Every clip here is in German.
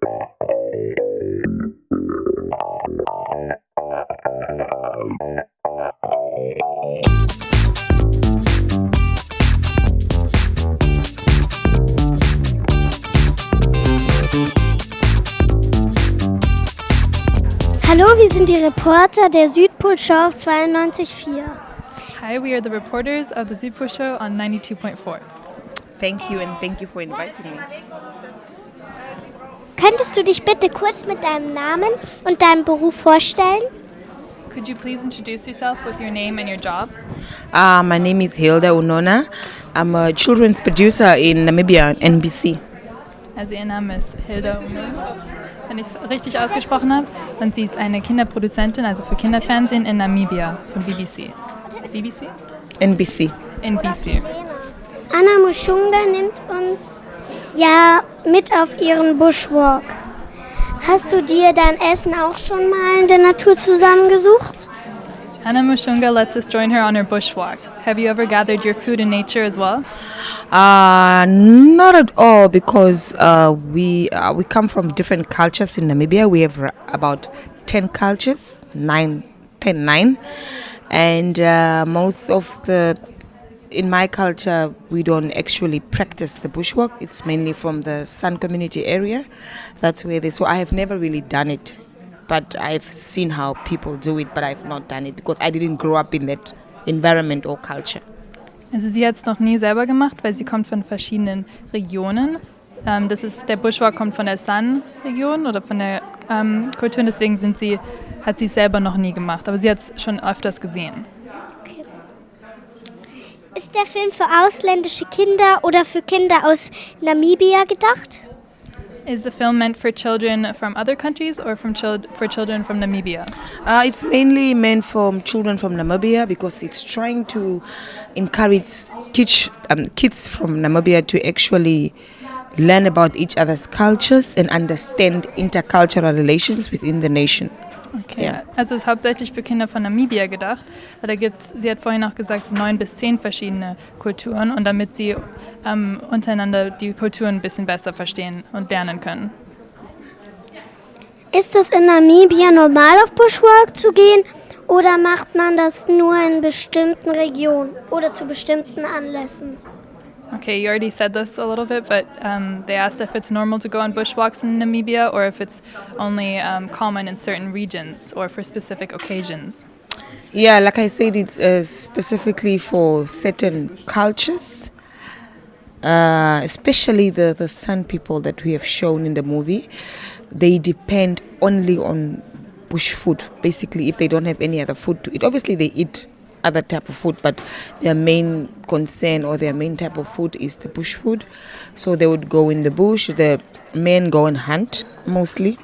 Hallo, wir sind die Reporter der Südpolshow auf 92.4. Hi, we are the reporters of the Südpolshow on 92.4. Thank you and thank you for inviting me. Könntest du dich bitte kurz mit deinem Namen und deinem Beruf vorstellen? Could you please introduce yourself with your name and your job? My name is Hilda Uunona. I'm a children's producer in Namibia, NBC. Also ihr Name ist Hilda Uunona, wenn ich es richtig ausgesprochen habe. Und sie ist eine Kinderproduzentin, also für Kinderfernsehen in Namibia von BBC. BBC? NBC. NBC. Anna Mushunga nimmt uns ja mit auf ihren Bushwalk. Hast du dir dein Essen auch schon mal in der Natur zusammengesucht? Anna Mushunga lets us join her on her bushwalk. Have you ever gathered your food in nature as well? Not at all, because we come from different cultures in Namibia. We have about 10 cultures, 9, and most of in my culture, we don't actually practice the bushwalk. It's mainly from the San community area. That's where so I have never really done it, but I've seen how people do it, but I've not done it because I didn't grow up in that environment or culture. Also sie hat es noch nie selber gemacht, weil sie kommt von verschiedenen Regionen. Der Bushwalk kommt von der San-Region oder von der Kultur, und deswegen hat sie es selber noch nie gemacht, aber sie hat es schon öfters gesehen. Okay. Ist der Film für ausländische Kinder oder für Kinder aus Namibia gedacht? Is the film meant for children from other countries or for children from Namibia? It's mainly meant for children from Namibia because it's trying to encourage kids from Namibia to actually learn about each other's cultures and understand intercultural relations within the nation. Okay, Ja. Also es ist hauptsächlich für Kinder von Namibia gedacht, weil sie hat vorhin auch gesagt, 9 bis 10 verschiedene Kulturen, und damit sie untereinander die Kulturen ein bisschen besser verstehen und lernen können. Ist es in Namibia normal, auf Bushwalk zu gehen, oder macht man das nur in bestimmten Regionen oder zu bestimmten Anlässen? Okay, you already said this a little bit, but they asked if it's normal to go on bushwalks in Namibia or if it's only common in certain regions or for specific occasions. Yeah, like I said, it's specifically for certain cultures, especially the San people that we have shown in the movie. They depend only on bush food. Basically, if they don't have any other food to eat, obviously they eat other type of food, but their main concern or their main type of food is the bush food. So they would go in the bush. The men go and hunt mostly,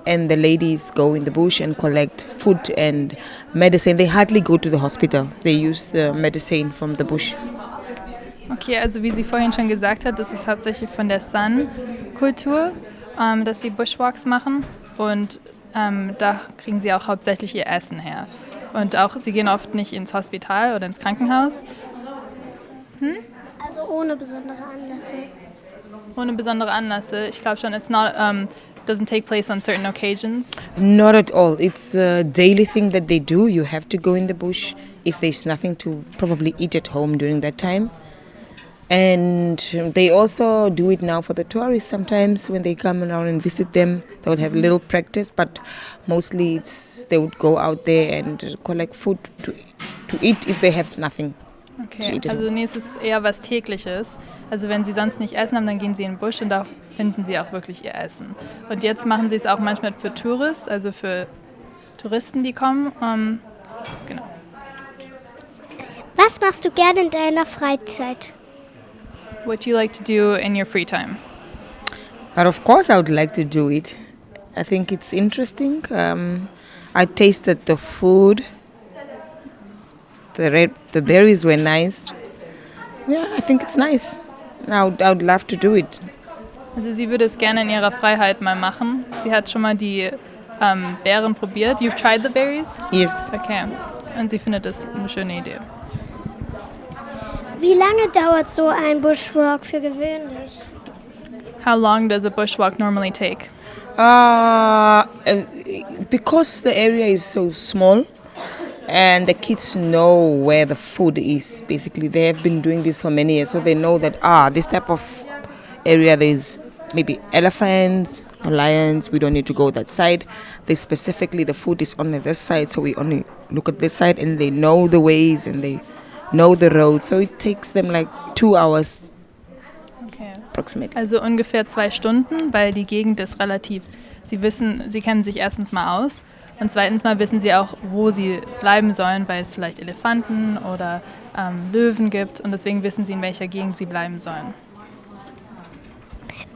and the ladies go in the bush and collect food and medicine. They hardly go to the hospital. They use the medicine from the bush. Okay, also wie sie vorhin schon gesagt hat, das ist hauptsächlich von der San-Kultur, dass sie Bushwalks machen, und da kriegen sie auch hauptsächlich ihr Essen her. Und auch, sie gehen oft nicht ins Hospital oder ins Krankenhaus. Also ohne besondere Anlässe. Ohne besondere Anlässe. Ich glaube schon, doesn't take place on certain occasions. Not at all. It's a daily thing that they do. You have to go in the bush if there's nothing to probably eat at home during that time. And they also do it now for the tourists. Sometimes when they come around and visit them, they would have a little practice, but mostly they would go out there and collect food to eat if they have nothing. Okay, also es ist eher was Tägliches. Also wenn sie sonst nicht essen haben, dann gehen sie in den Busch und da finden sie auch wirklich ihr Essen. Und jetzt machen sie es auch manchmal für Touristen, also für Touristen, die kommen. Genau. Was machst du gerne in deiner Freizeit? What do you like to do in your free time? But of course I would like to do it. I think it's interesting. I tasted the food. The berries were nice. Yeah, I think it's nice. I would love to do it. Also sie würde es gerne in ihrer Freiheit mal machen. Sie hat schon mal die Beeren probiert. You've tried the berries? Yes. Okay. Und sie findet es eine schöne Idee. Wie lange dauert so ein Bushwalk für gewöhnlich? How long does a bushwalk normally take? Because the area is so small and the kids know where the food is, basically they have been doing this for many years, so they know that this type of area there's maybe elephants or lions, we don't need to go that side. They specifically, the food is on this side, so we only look at this side, and they know the ways and they know the road, so it takes them like 2 hours. Approximately. Also ungefähr 2 Stunden, weil die Gegend ist relativ, sie kennen sich erstens mal aus und zweitens mal wissen sie auch, wo sie bleiben sollen, weil es vielleicht Elefanten oder Löwen gibt und deswegen wissen sie, in welcher Gegend sie bleiben sollen.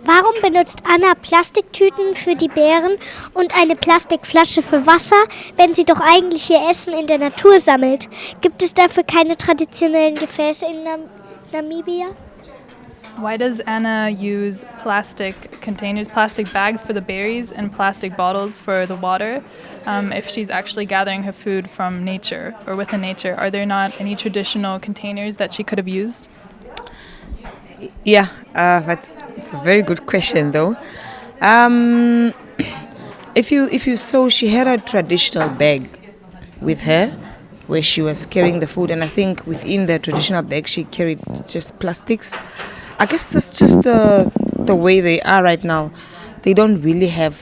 Warum benutzt Anna Plastiktüten für die Bären und eine Plastikflasche für Wasser, wenn sie doch eigentlich ihr Essen in der Natur sammelt? Gibt es dafür keine traditionellen Gefäße in Namibia? Why does Anna use plastic containers, plastic bags for the berries and plastic bottles for the water if she's actually gathering her food from nature or within nature? Are there not any traditional containers that she could have used? Yeah, but it's a very good question though. If you saw, she had a traditional bag with her where she was carrying the food, and I think within the traditional bag she carried just plastics. I guess that's just the way they are right now. They don't really have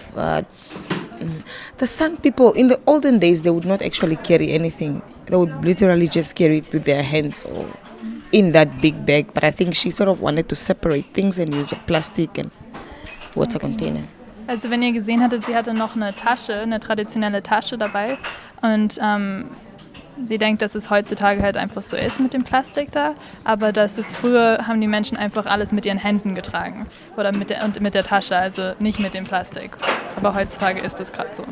the San people. In the olden days, they would not actually carry anything. They would literally just carry it with their hands or in that big bag. But I think she sort of wanted to separate things and use a plastic and water container. Also wenn ihr gesehen hattet, sie hatte noch eine Tasche, eine traditionelle Tasche dabei und sie denkt, dass es heutzutage halt einfach so ist mit dem Plastik da, aber früher haben die Menschen einfach alles mit ihren Händen getragen oder mit der Tasche, also nicht mit dem Plastik. Aber heutzutage ist es gerade so.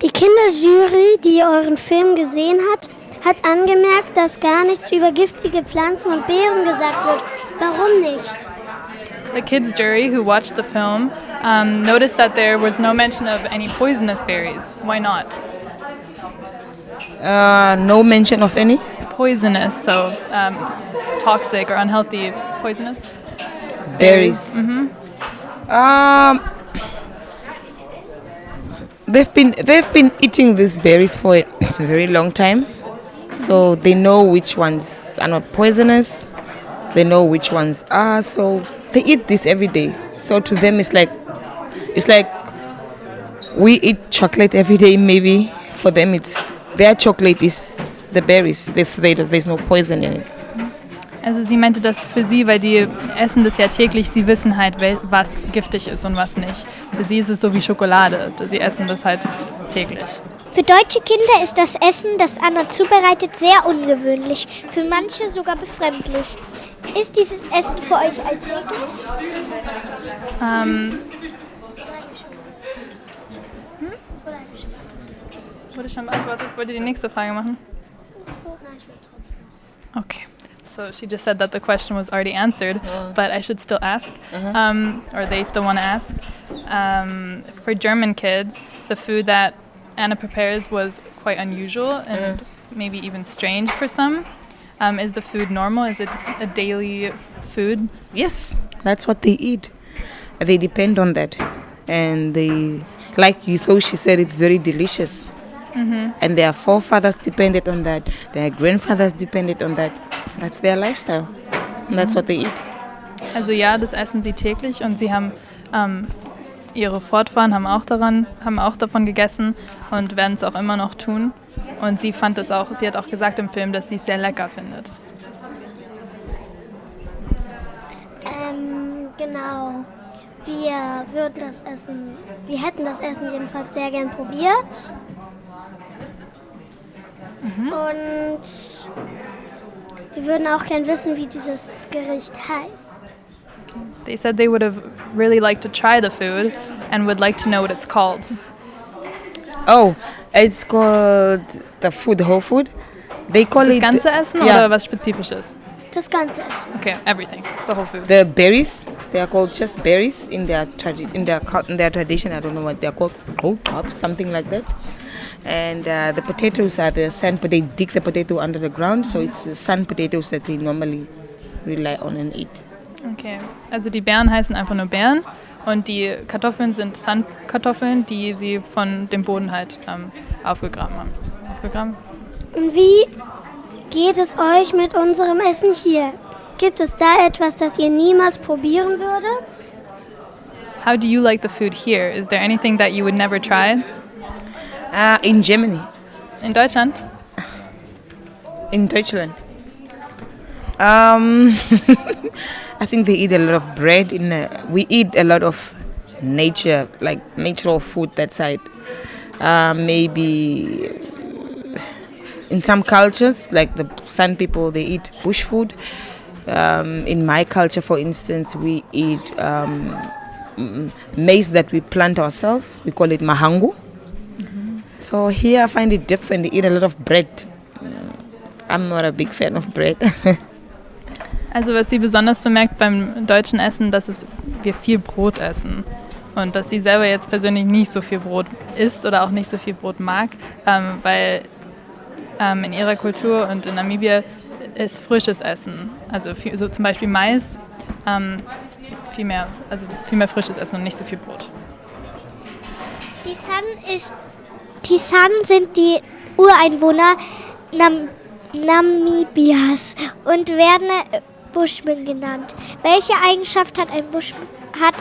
Die Kinderjury, die euren Film gesehen hat, hat angemerkt, dass gar nichts über giftige Pflanzen und Beeren gesagt wird. Warum nicht? The kids' jury who watched the film noticed that there was no mention of any poisonous berries. Why not? No mention of any? Poisonous, so toxic or unhealthy poisonous? Berries. Mm-hmm. They've been eating these berries for a very long time, so they know which ones are not poisonous. They know which ones are, so they eat this every day. So to them, it's like we eat chocolate every day. Maybe for them, their chocolate is the berries. There's no poison in it. Also sie meinte das für sie, weil die essen das ja täglich, sie wissen halt, was giftig ist und was nicht. Für sie ist es so wie Schokolade, sie essen das halt täglich. Für deutsche Kinder ist das Essen, das Anna zubereitet, sehr ungewöhnlich, für manche sogar befremdlich. Ist dieses Essen für euch alltäglich? Wurde schon beantwortet? Wollt ihr die nächste Frage machen? Okay. So she just said that the question was already answered, but I should still ask, or they still want to ask. For German kids, the food that Anna prepares was quite unusual and maybe even strange for some. Is the food normal? Is it a daily food? Yes, that's what they eat. They depend on that, and like you saw, she said it's very delicious. Mm-hmm. And their forefathers depended on that. Their grandfathers depended on that. That's their lifestyle. And that's what they eat. Also ja, das essen sie täglich und sie haben ihre Vorfahren haben auch davon gegessen und werden es auch immer noch tun. Und sie hat auch gesagt im Film, dass sie es sehr lecker findet. Genau. Wir hätten das Essen jedenfalls sehr gern probiert. Und wir würden auch gern wissen, wie dieses Gericht heißt. They said they would have really liked to try the food and would like to know what it's called. Oh, it's called the whole food. They call das it ganze Essen oder was Spezifisches? Das ganze Essen. Okay, everything, the whole food. The berries, they are called just berries in their tradition. I don't know what they are called, crow something like that. And the potatoes are the they dig the potato under the ground, so it's sun potatoes that they normally rely on and eat. Okay, also die Beeren heißen einfach nur Beeren und die Kartoffeln sind Sandkartoffeln, die sie von dem Boden halt aufgegraben haben. Und wie geht es euch mit unserem Essen hier? Gibt es da etwas, das ihr niemals probieren würdet? How do you like the food here? Is there anything that you would never try? In Germany. In Deutschland? In Deutschland. I think they eat a lot of bread. We eat a lot of nature, like natural food that side. Maybe in some cultures, like the San people, they eat bush food. In my culture, for instance, we eat maize that we plant ourselves. We call it mahangu. Mm-hmm. So here I find it different. They eat a lot of bread. I'm not a big fan of bread. Also was sie besonders bemerkt beim deutschen Essen, dass wir viel Brot essen und dass sie selber jetzt persönlich nicht so viel Brot isst oder auch nicht so viel Brot mag, weil in ihrer Kultur und in Namibia ist frisches Essen, also so zum Beispiel Mais, viel mehr frisches Essen und nicht so viel Brot. Die San sind die Ureinwohner Namibias und werden Bushman genannt. Welche Eigenschaft hat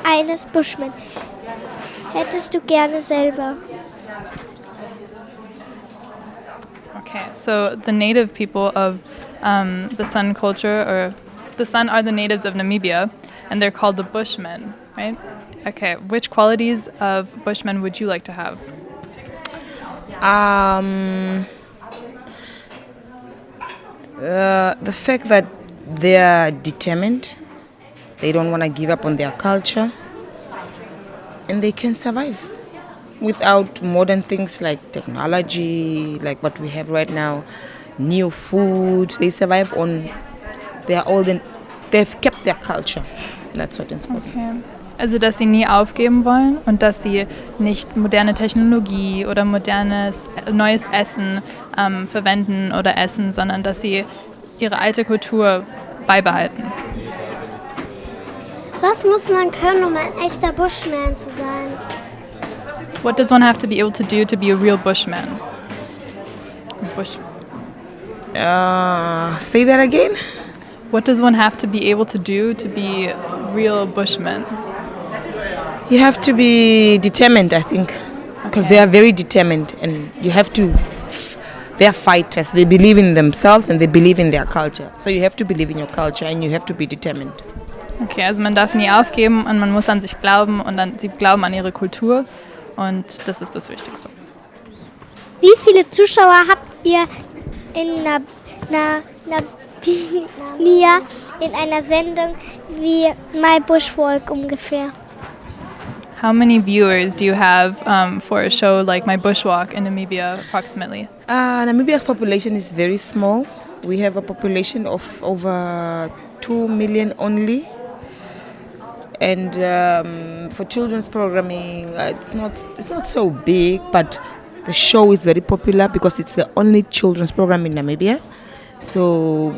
eines Bushman? Hättest du gerne selber? Okay, so the native people of the San culture, or the San are the natives of Namibia, and they're called the Bushmen, right? Okay, which qualities of Bushmen would you like to have? The fact that they are determined, they don't want to give up on their culture, and they can survive without modern things like technology, like what we have right now, new food. They survive on their old, they've kept their culture. That's what inspires me. Okay. Also, dass sie nie aufgeben wollen und dass sie nicht moderne Technologie oder neues Essen verwenden oder essen, sondern dass sie ihre alte Kultur beibehalten. Was muss man können, um ein echter Bushman zu sein? What does one have to be able to do to be a real Bushman? Say that again? What does one have to be able to do to be a real Bushman? You have to be determined, I think, because they are very determined, and you have to. They are fighters. They believe in themselves and they believe in their culture. So you have to believe in your culture and you have to be determined. Okay, also man darf nie aufgeben und man muss an sich glauben und sie glauben an ihre Kultur und das ist das Wichtigste. Wie viele Zuschauer habt ihr in Namibia in einer Sendung wie My Bushwalk ungefähr? How many viewers do you have for a show like My Bushwalk in Namibia approximately? Namibia's population is very small. We have a population of over 2 million only. And for children's programming, it's not so big, but the show is very popular because it's the only children's program in Namibia. So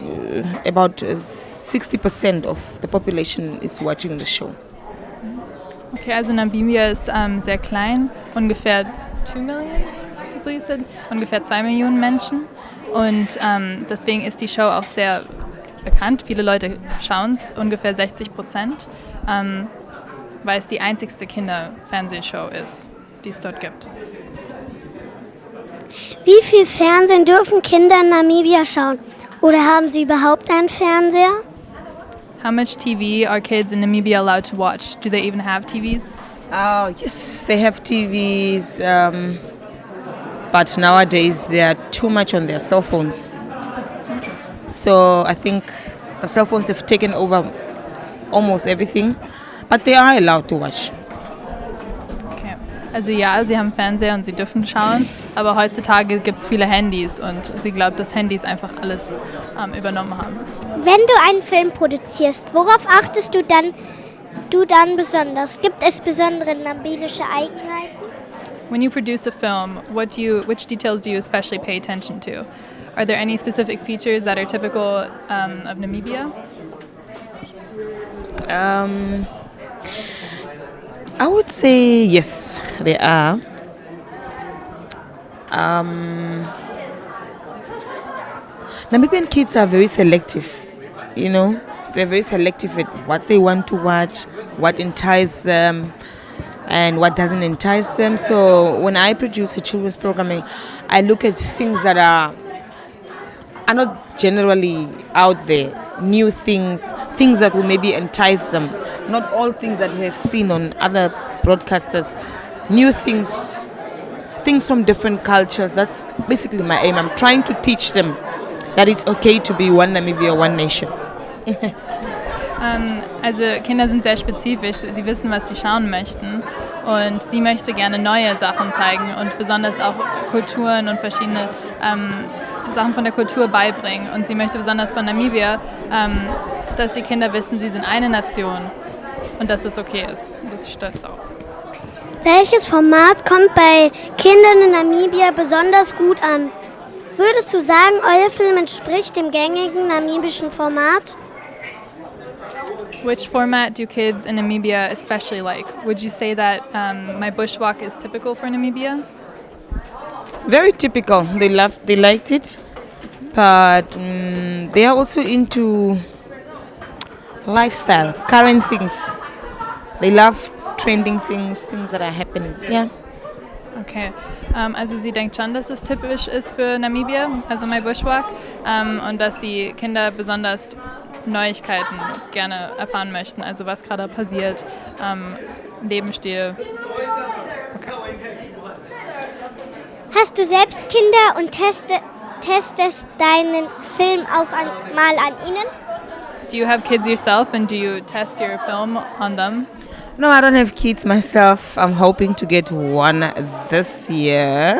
about 60% of the population is watching the show. Okay, also Namibia ist sehr klein, ungefähr 2 Millionen, people you said, ungefähr 2 Millionen Menschen. Und deswegen ist die Show auch sehr bekannt. Viele Leute schauen es, ungefähr 60%, weil es die einzigste Kinderfernsehshow ist, die es dort gibt. Wie viel Fernsehen dürfen Kinder in Namibia schauen? Oder haben sie überhaupt einen Fernseher? How much TV are kids in Namibia allowed to watch? Do they even have TVs? Yes, they have TVs, but nowadays they are too much on their cell phones. So I think the cell phones have taken over almost everything, but they are allowed to watch. Okay. Also ja, sie haben Fernseher und sie dürfen schauen, aber heutzutage gibt es viele Handys und sie glaubt, dass Handys einfach alles übernommen haben. Wenn du einen Film produzierst, worauf achtest du dann besonders? Gibt es besondere namibianische Eigenheiten? When you produce a film, which details do you especially pay attention to? Are there any specific features that are typical of Namibia? I would say yes, there are. Namibian kids are very selective, you know. They're very selective with what they want to watch, what entices them, and what doesn't entice them. So when I produce a children's programming, I look at things that are not generally out there, new things that will maybe entice them. Not all things that we have seen on other broadcasters, new things from different cultures. That's basically my aim. I'm trying to teach them that it's okay to be one Namibia, one nation. Also Kinder sind sehr spezifisch, sie wissen, was sie schauen möchten und sie möchte gerne neue Sachen zeigen und besonders auch Kulturen und verschiedene Sachen von der Kultur beibringen. Und sie möchte besonders von Namibia, dass die Kinder wissen, sie sind eine Nation und dass es okay ist. Und dass sie stolz darauf sind. Welches Format kommt bei Kindern in Namibia besonders gut an? Würdest du sagen, euer Film entspricht dem gängigen namibischen Format? Which format do kids in Namibia especially like? Would you say that my Bushwalk is typical for Namibia? Very typical. They liked it, but they are also into lifestyle, current things. They love trending things that are happening. Yeah. Okay, also sie denkt schon, dass es typisch ist für Namibia, also my Bushwalk, und dass die Kinder besonders Neuigkeiten gerne erfahren möchten, also was gerade passiert, Lebensstil. Okay. Hast du selbst Kinder und testest deinen Film auch mal an ihnen? Do you have kids yourself and do you test your film on them? No, I don't have kids myself. I'm hoping to get one this year.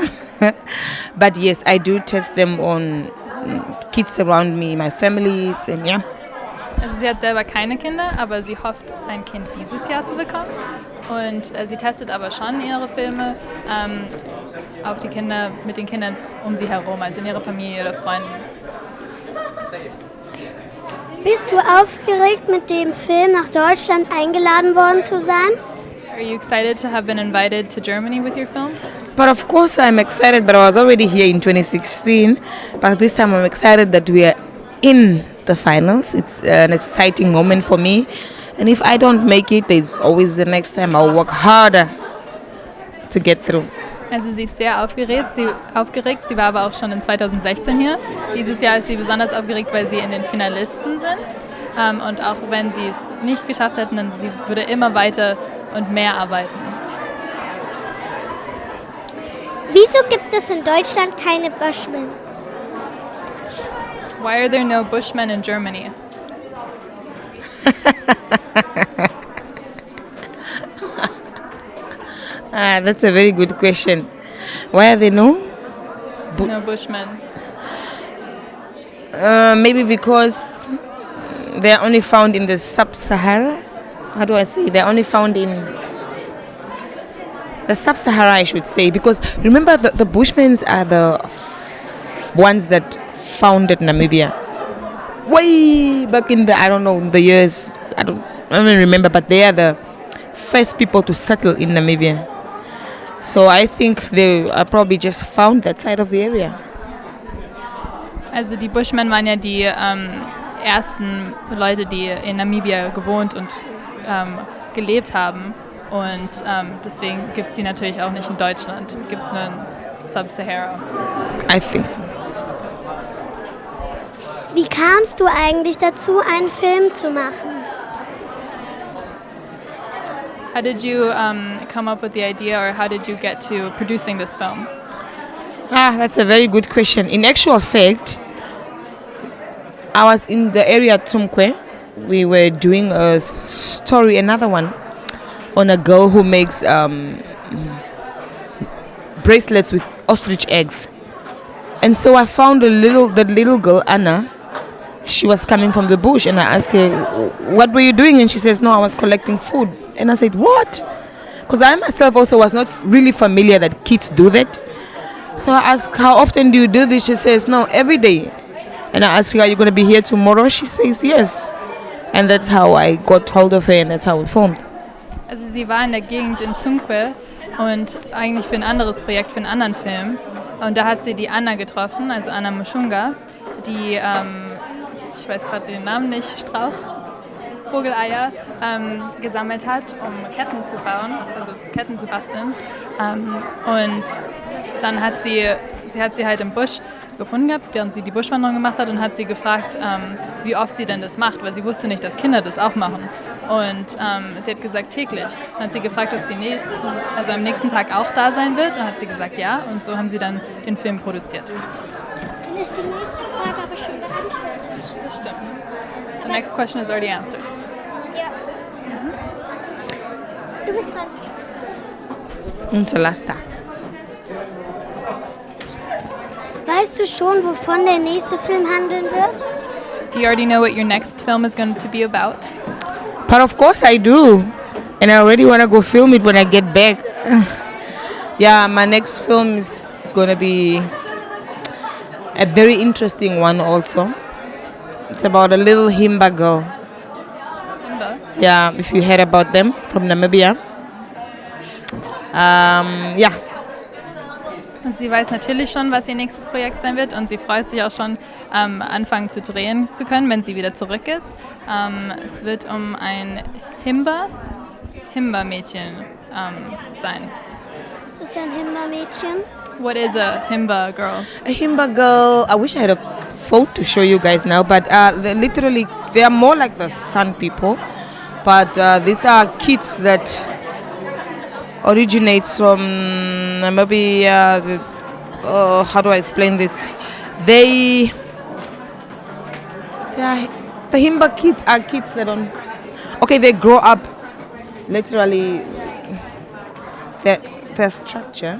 But yes, I do test them on kids around me, my families, and yeah. Also sie hat selber keine Kinder, aber sie hofft, ein Kind dieses Jahr zu bekommen. Und sie testet aber schon ihre Filme auf die Kinder, mit den Kindern um sie herum, also in ihrer Familie oder Freunden. Bist du aufgeregt, mit dem Film nach Deutschland eingeladen worden zu sein? Are you excited to have been invited to Germany with your film? But of course I'm excited, but I was already here in 2016. But this time I'm excited that we are in the finals. It's an exciting moment for me. And if I don't make it, there's always the next time. I'll work harder to get through. Also sie ist sehr aufgeregt. Sie war aber auch schon in 2016 hier. Dieses Jahr ist sie besonders aufgeregt, weil sie in den Finalisten sind. Und auch wenn sie es nicht geschafft hätten, dann sie würde immer weiter und mehr arbeiten. Wieso gibt es in Deutschland keine Bushmen? Why are there no Bushmen in Germany? That's a very good question. Why are there no Bushmen? Maybe because they are only found in the sub-Sahara. How do I say? They are only found in the sub-Sahara, I should say. Because remember, the Bushmans are the ones that founded Namibia. Way back in the years. I don't even remember, but they are the first people to settle in Namibia. So I think they are probably just found that side of the area. Also die Bushmen waren ja die ersten Leute, die in Namibia gewohnt und gelebt haben. Und deswegen gibt es die natürlich auch nicht in Deutschland. Gibt es nur in Sub-Sahara. I think so. Wie kamst du eigentlich dazu, einen Film zu machen? How did you come up with the idea, or how did you get to producing this film? That's a very good question. In actual fact, I was in the area Tsumkwe. We were doing a story, another one, on a girl who makes bracelets with ostrich eggs. And so I found the little girl, Anna. She was coming from the bush, and I asked her, what were you doing? And she says, no, I was collecting food. And I said, what? Because I myself also was not really familiar that kids do that. So I asked, how often do you do this? She says, no, every day. And I asked her, are you going to be here tomorrow? She says, yes. And that's how I got hold of her and that's how we filmed. Also sie war in der Gegend in Tsumkwe und eigentlich für ein anderes Projekt, für einen anderen Film. Und da hat sie die Anna getroffen, also Anna Mushunga, die, ich weiß gerade den Namen nicht, Vogeleier gesammelt hat, um Ketten zu bauen, also Ketten zu basteln. Und dann hat sie halt im Busch gefunden gehabt, während sie die Buschwanderung gemacht hat, und hat sie gefragt, wie oft sie denn das macht, weil sie wusste nicht, dass Kinder das auch machen. Und sie hat gesagt, täglich. Dann hat sie gefragt, ob sie am nächsten Tag auch da sein wird. Dann hat sie gesagt, ja. Und so haben sie dann den Film produziert. Dann ist die nächste Frage aber schon beantwortet. Das stimmt. The next question is already answered. Ja. Du bist dran. Unser Laster. Weißt du schon, wovon der nächste Film handeln wird? Do you already know what your next film is going to be about? But of course I do. And I already want to go film it when I get back. Yeah, my next film is going to be a very interesting one also. It's about a little Himba girl. Himba? Yeah, if you heard about them from Namibia. Yeah. Sie weiß natürlich schon, was ihr nächstes Projekt sein wird, und sie freut sich auch schon, anfangen zu drehen zu können, wenn sie wieder zurück ist. Es wird um ein Himba-Mädchen sein. Was ist ein Himba-Mädchen? What is a Himba girl? A Himba girl, I wish I had a phone to show you guys now, but they are more like the Sun people, but these are kids that originates from Namibia. How do I explain this? The Himba kids are kids that don't. Okay, they grow up. Literally, their structure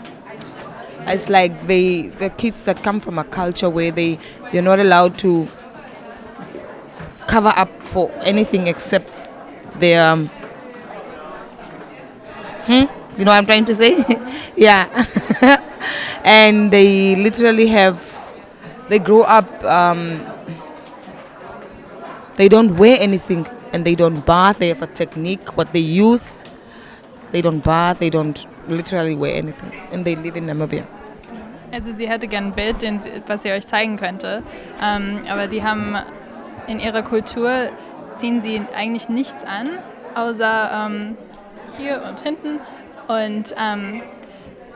is like the kids that come from a culture where they're not allowed to cover up for anything except their. You know what I'm trying to say? Yeah. And they literally they grow up, they don't wear anything and they don't bath. They have a technique, what they use. They don't bath, they don't literally wear anything. And they live in Namibia. Also sie hätte gern ein Bild, was sie euch zeigen könnte. Aber die haben in ihrer Kultur, ziehen sie eigentlich nichts an, außer hier und hinten. Und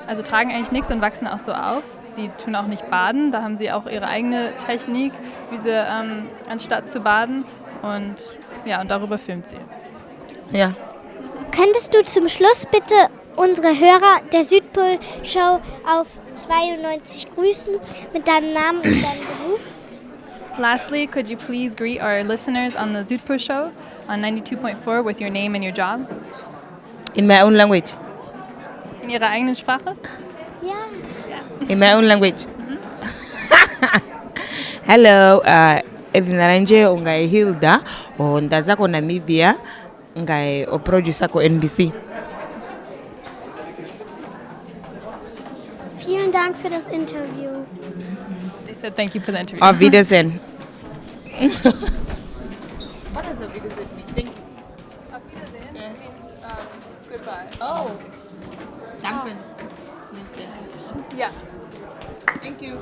also tragen eigentlich nichts und wachsen auch so auf. Sie tun auch nicht baden, da haben sie auch ihre eigene Technik, wie sie anstatt zu baden. Und ja, und darüber filmt sie. Ja. Könntest du zum Schluss bitte unsere Hörer der Südpolshow auf 92 grüßen mit deinem Namen und deinem Beruf? Lastly, could you please greet our listeners on the Südpolshow on 92.4 with your name and your job? In my own language. In ihrer eigenen Sprache? Ja. In my own language. Hello, Evinaranje ungai Hilda, ndaza ko Namibia, ngai o producer ko NBC. Vielen Dank für das Interview. They said thank you for the interview. Auf Wiedersehen. What does the Wiedersehen mean? Thank you. Auf Wiedersehen means goodbye. Oh, danke. Yeah. Thank you.